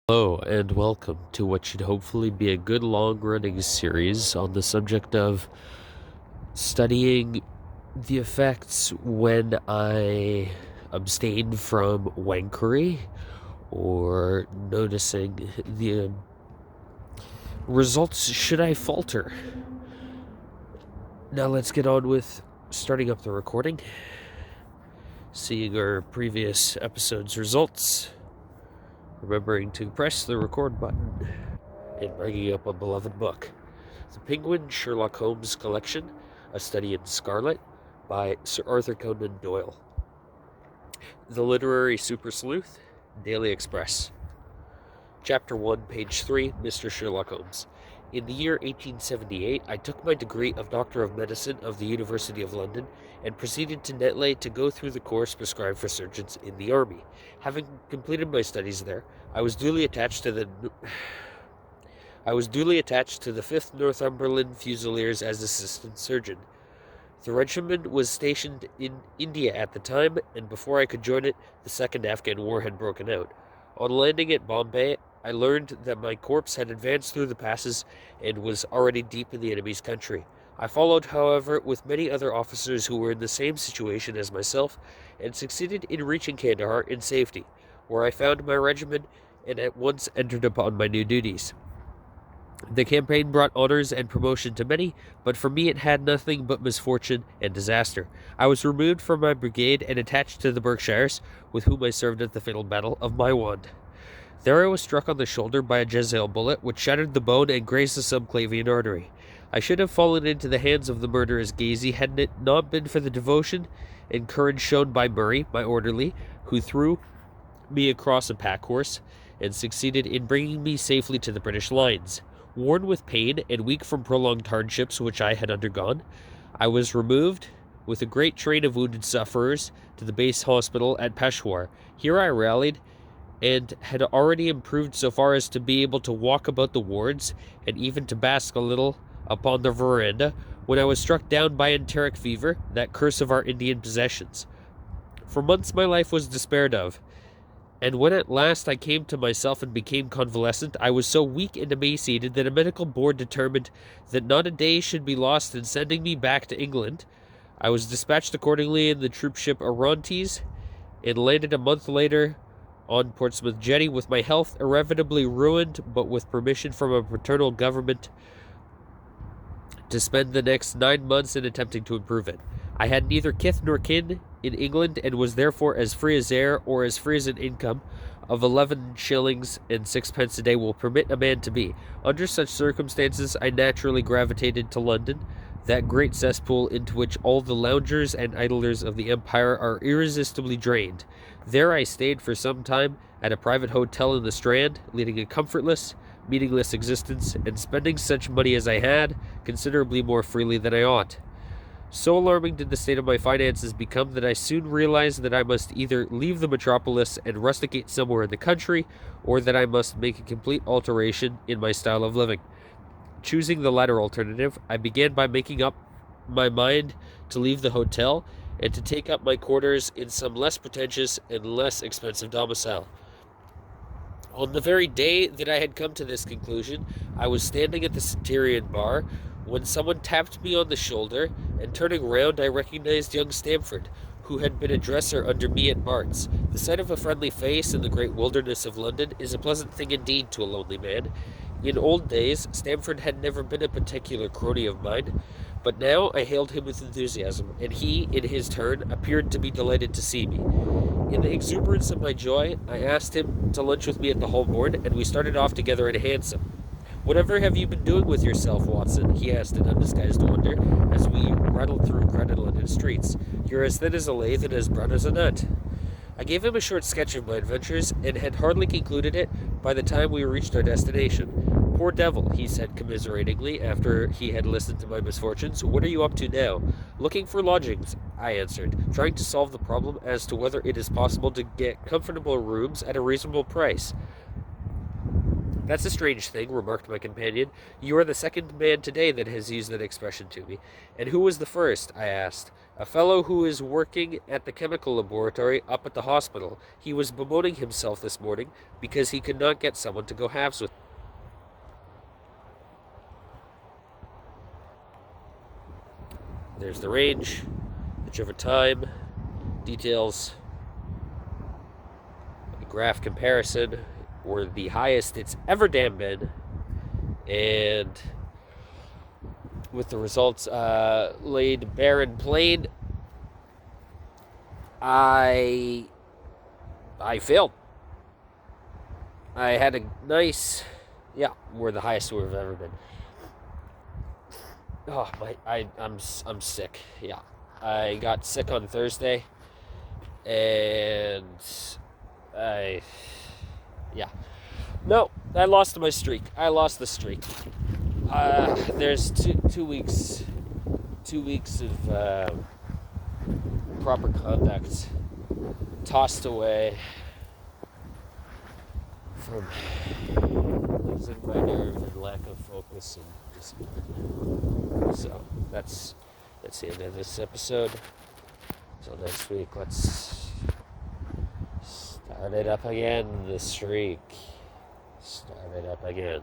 Hello, and welcome to what should hopefully be a good long running series on the subject of studying the effects when I abstain from wankery or noticing the results should I falter. Now let's get on with starting up the recording, seeing our previous episode's results, remembering to press the record button, and bringing up a beloved book, The Penguin Sherlock Holmes Collection, A Study in Scarlet, by Sir Arthur Conan Doyle. The Literary Super Sleuth, Daily Express. Chapter 1, page 3, Mr. Sherlock Holmes. In the year 1878, I took my degree of Doctor of Medicine of the University of London and proceeded to Netley to go through the course prescribed for surgeons in the army. Having completed my studies there, I was duly attached to the 5th Northumberland Fusiliers as assistant surgeon. The regiment was stationed in India at the time, and before I could join it, the Second Afghan War had broken out. On landing at Bombay, I learned that my corps had advanced through the passes and was already deep in the enemy's country. I followed, however, with many other officers who were in the same situation as myself, and succeeded in reaching Kandahar in safety, where I found my regiment and at once entered upon my new duties. The campaign brought honors and promotion to many, but for me it had nothing but misfortune and disaster. I was removed from my brigade and attached to the Berkshires, with whom I served at the fatal battle of Maiwand. There I was struck on the shoulder by a Jezebel bullet, which shattered the bone and grazed the subclavian artery. I should have fallen into the hands of the murderous Gazy had it not been for the devotion and courage shown by Murray, my orderly, who threw me across a pack horse and succeeded in bringing me safely to the British lines. Worn with pain and weak from prolonged hardships which I had undergone, I was removed with a great train of wounded sufferers to the base hospital at Peshawar. Here I rallied and had already improved so far as to be able to walk about the wards and even to bask a little upon the veranda, when I was struck down by enteric fever, that curse of our Indian possessions. For months my life was despaired of, and when at last I came to myself and became convalescent, I was so weak and emaciated that a medical board determined that not a day should be lost in sending me back to England. I was dispatched accordingly in the troop ship Orontes, and landed a month later on Portsmouth Jetty with my health irrevocably ruined, but with permission from a paternal government to spend the next 9 months in attempting to improve it. I had neither kith nor kin in England, and was therefore as free as air, or as free as an income of 11 shillings and 6 pence a day will permit a man to be. Under such circumstances, I naturally gravitated to London, that great cesspool into which all the loungers and idlers of the empire are irresistibly drained. There I stayed for some time at a private hotel in the Strand, leading a comfortless, meaningless existence, and spending such money as I had, considerably more freely than I ought. So alarming did the state of my finances become that I soon realized that I must either leave the metropolis and rusticate somewhere in the country, or that I must make a complete alteration in my style of living. Choosing the latter alternative, I began by making up my mind to leave the hotel and to take up my quarters in some less pretentious and less expensive domicile. On the very day that I had come to this conclusion, I was standing at the Centurion bar when someone tapped me on the shoulder, and turning round I recognized young Stamford, who had been a dresser under me at Bart's. The sight of a friendly face in the great wilderness of London is a pleasant thing indeed to a lonely man. In old days, Stamford had never been a particular crony of mine, but now I hailed him with enthusiasm, and he, in his turn, appeared to be delighted to see me. In the exuberance of my joy, I asked him to lunch with me at the Holborn, and we started off together in a hansom. "Whatever have you been doing with yourself, Watson?" he asked in undisguised wonder, as we rattled through crowded London streets. "You're as thin as a lath and as brown as a nut." I gave him a short sketch of my adventures, and had hardly concluded it by the time we reached our destination. "Poor devil," he said commiseratingly, after he had listened to my misfortunes. "What are you up to now?" "Looking for lodgings," I answered, trying to solve the problem as to whether it is possible to get comfortable rooms at a reasonable price. That's a strange thing, remarked my companion. You are the second man today that has used that expression to me. And who was the first? I asked. A fellow who is working at the chemical laboratory up at the hospital. He was bemoaning himself this morning because he could not get someone to go halves with him. There's the range, pitch over time, details, a graph comparison, or the highest it's ever damn been, and with the results laid bare and plain, I failed. I had a nice, we're the highest we've ever been. Oh I'm sick. Yeah, I got sick on Thursday, and I lost my streak. I lost the streak. There's two weeks of proper conduct tossed away from losing my nerve and lack of focus and discipline. So that's the end of this episode. Until next week, let's start it up again. The streak. Start it up again.